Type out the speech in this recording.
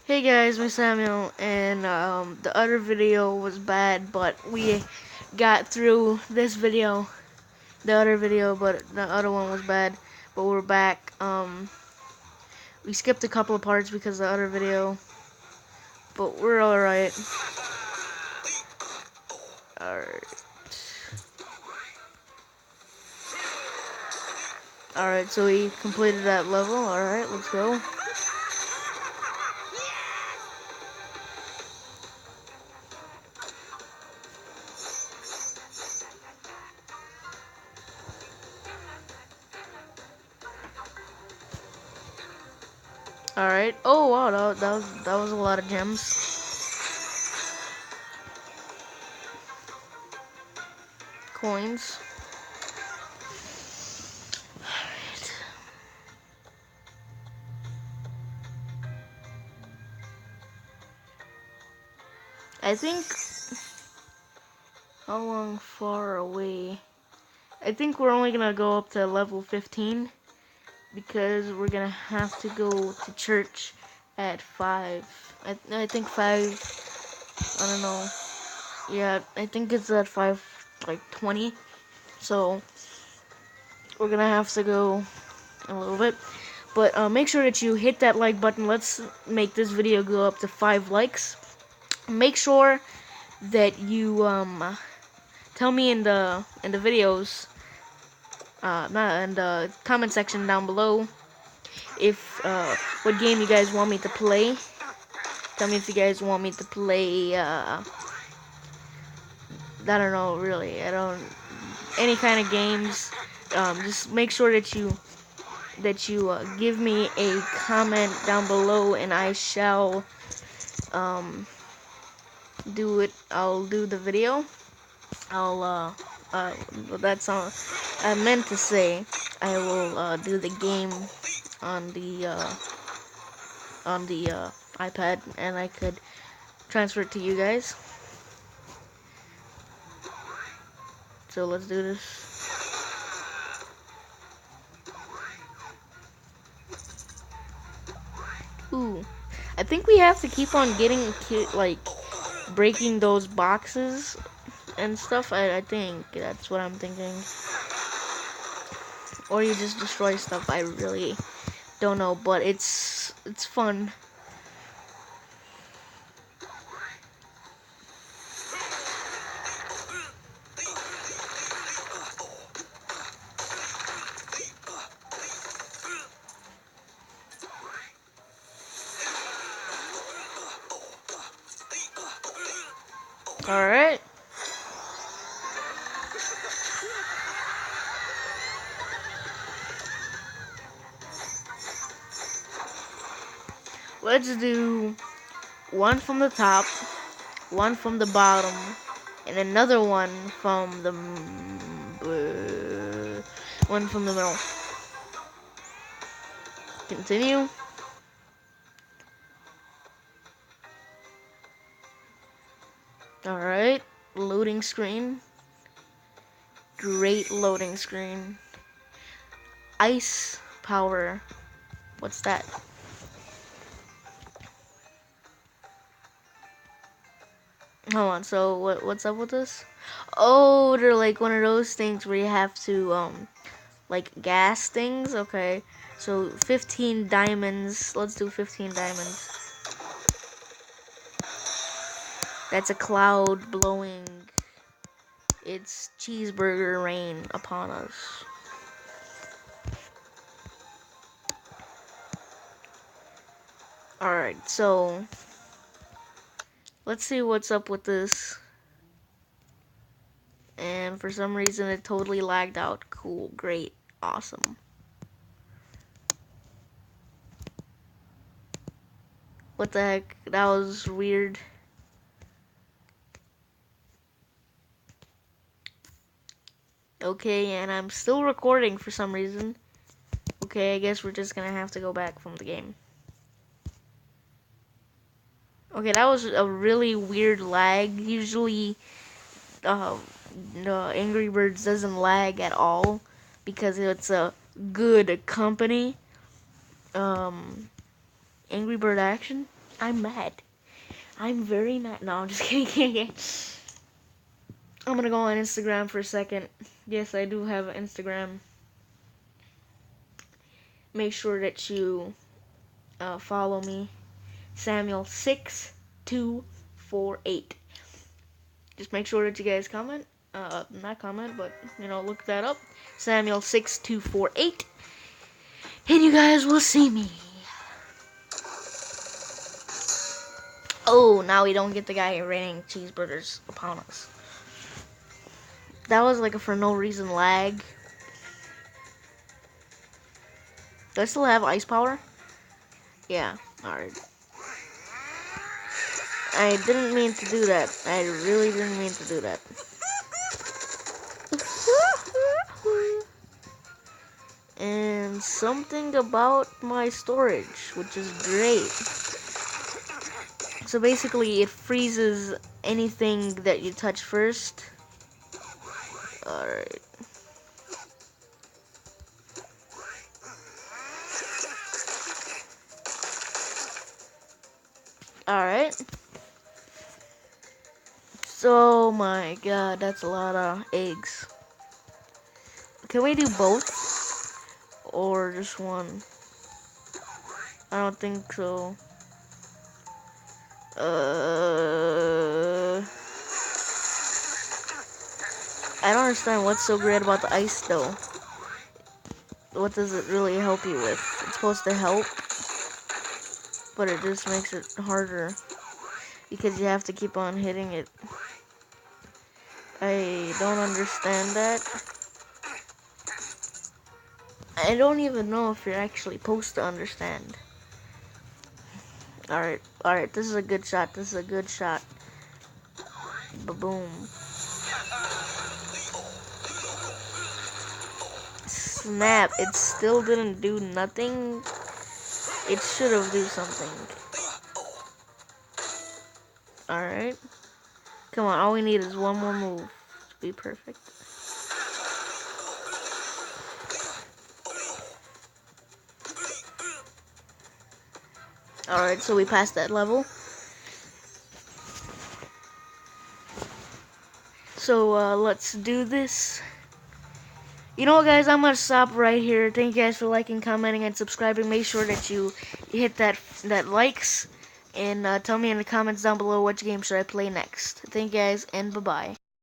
Hey guys, I'm Samuel, and the other video was bad, but we got through this video, the other video, but the other one was bad, but we're back. We skipped a couple of parts because of the other video, but we're alright. Alright. Alright, so we completed that level. Alright, let's go. Alright. Oh wow, that was a lot of gems. Coins. Alright. I think how long far away? I think we're only gonna go up to level 15 because we're gonna have to go to church at 5. I think 5. I don't know. Yeah, I think it's at 5, like 20. So we're gonna have to go a little bit. But make sure that you hit that like button. Let's make this video go up to 5 likes. Make sure that you tell me in the videos, not in the comment section down below, if what game you guys want me to play. Tell me if you guys want me to play I don't know, really. I don't any kind of games. Just make sure that you give me a comment down below, and I shall do it. I'll do the video. I'll that's all I meant to say. I will do the game on the iPad, and I could transfer it to you guys. So let's do this. Ooh, I think we have to keep on getting like breaking those boxes and stuff. I think that's what I'm thinking. Or you just destroy stuff. I really don't know, but it's fun. All right. Let's do one from the top, one from the bottom, and another one from the middle. Continue. All right. Loading screen. Great loading screen. Ice power. What's that? Hold on. So what's up with this? Oh, they're like one of those things where you have to like gas things. Okay. So 15 diamonds. Let's do 15 diamonds. That's a cloud blowing its cheeseburger rain upon us. Alright, so let's see what's up with this. And for some reason it totally lagged out. Cool, great, awesome. What the heck? That was weird. Okay, and I'm still recording for some reason. Okay, I guess we're just gonna have to go back from the game. Okay, that was a really weird lag. Usually, Angry Birds doesn't lag at all because it's a good company. Angry Bird Action. I'm mad. I'm very mad. No, I'm just kidding. I'm gonna go on Instagram for a second. Yes, I do have an Instagram. Make sure that you follow me, Samuel6248. Just make sure that you guys comment. Not comment, but look that up. Samuel6248, and you guys will see me. Oh, now we don't get the guy raining cheeseburgers upon us. That was like a for no reason lag. Do I still have ice power? Yeah, alright. I didn't mean to do that. I really didn't mean to do that. And something about my storage, which is great. So basically, it freezes anything that you touch first. Alright. Alright. So, my god, that's a lot of eggs. Can we do both? Or just one? I don't think so. I don't understand what's so great about the ice, though. What does it really help you with? It's supposed to help, but it just makes it harder because you have to keep on hitting it. I don't understand that. I don't even know if you're actually supposed to understand. Alright, this is a good shot. This is a good shot. Ba-boom. Snap, it still didn't do nothing. It should have do something. Alright. Come on, all we need is one more move to be perfect. Alright, so we passed that level. So, let's do this. You know what, guys? I'm gonna stop right here. Thank you guys for liking, commenting, and subscribing. Make sure that you hit that likes, and tell me in the comments down below which game should I play next. Thank you guys, and bye-bye.